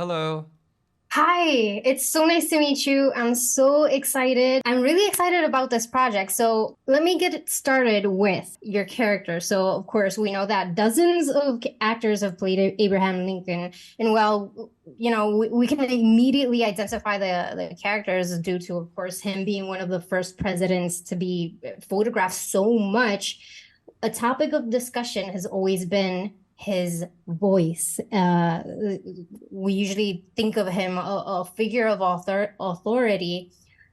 Hello. Hi, it's so nice to meet you. I'm so excited. I'm really excited about this project. So let me get it started with your character. So, of course, we know that dozens of actors have played Abraham Lincoln. And well, we can immediately identify the characters due to, of course, him being one of the first presidents to be photographed so much. A topic of discussion has always been his voice. We usually think of him a figure of authority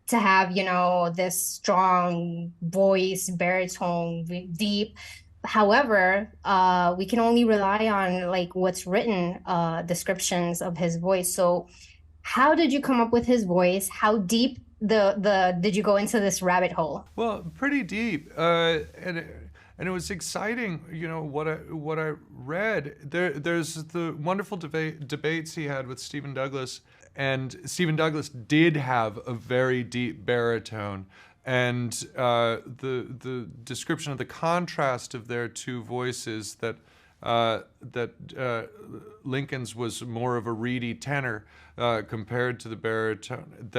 to have, this strong voice, baritone, deep. However, we can only rely on like what's written, descriptions of his voice. So, how did you come up with his voice? How deep the did you go into this rabbit hole? Well, pretty deep, and it was exciting. You know what I read. There's the wonderful debates he had with Stephen Douglas, and Stephen Douglas did have a very deep baritone, and the description of the contrast of their two voices that Lincoln's was more of a reedy tenor compared to the baritone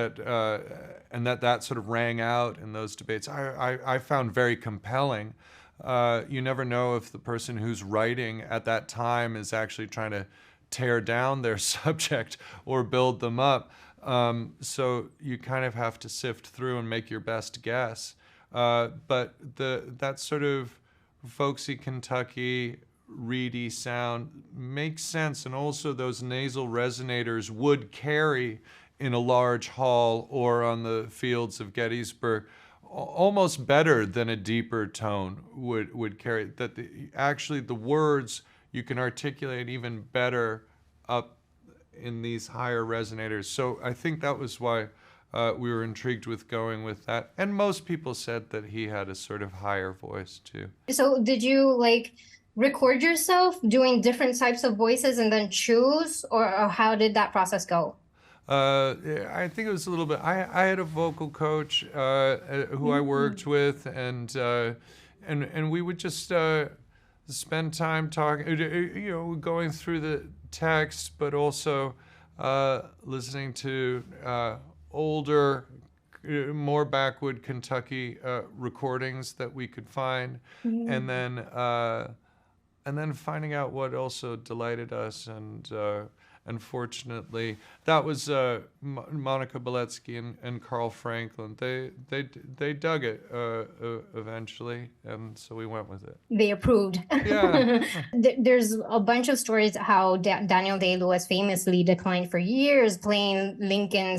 and that sort of rang out in those debates. I found very compelling. You never know if the person who's writing at that time is actually trying to tear down their subject or build them up. So you kind of have to sift through and make your best guess. But that sort of folksy Kentucky reedy sound makes sense, and also those nasal resonators would carry in a large hall or on the fields of Gettysburg almost better than a deeper tone would carry. That actually the words you can articulate even better up in these higher resonators. So I think that was why we were intrigued with going with that. And most people said that he had a sort of higher voice too. So did you like record yourself doing different types of voices and then choose, or how did that process go? I think it was a little bit. I had a vocal coach who I Mm. worked with, and we would just spend time talking, going through the text, but also listening to older, more backwood Kentucky recordings that we could find, and Mm. then finding out what also delighted us. And unfortunately, that was Monica Beletsky and Carl Franklin. They dug it eventually, and so we went with it. They approved. Yeah. There's a bunch of stories how Daniel Day-Lewis famously declined for years playing Lincoln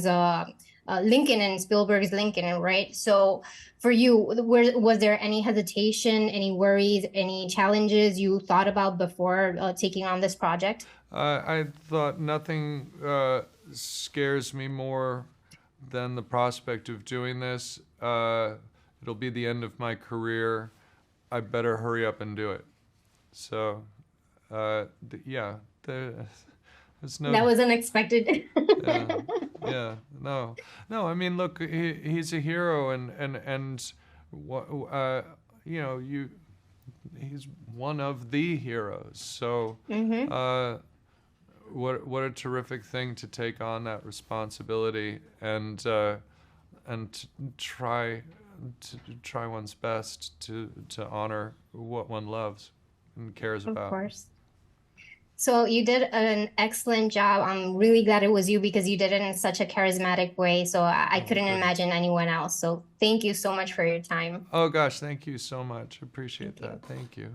and Spielberg's Lincoln, right? So for you, was there any hesitation, any worries, any challenges you thought about before taking on this project? I thought nothing scares me more than the prospect of doing this. It'll be the end of my career. I better hurry up and do it. So, yeah, there's no, That was unexpected. yeah, yeah, no, no. I mean, look, he's a hero, and what, he's one of the heroes. So, Hmm. uh, what a terrific thing to take on that responsibility and try one's best to honor what one loves and cares Of about. course. So you did an excellent job. I'm really glad it was you because you did it in such a charismatic way. So I Oh, couldn't good. imagine anyone else. So thank you so much for your time. Oh gosh, thank you so much. Appreciate Thank you. that. Thank you.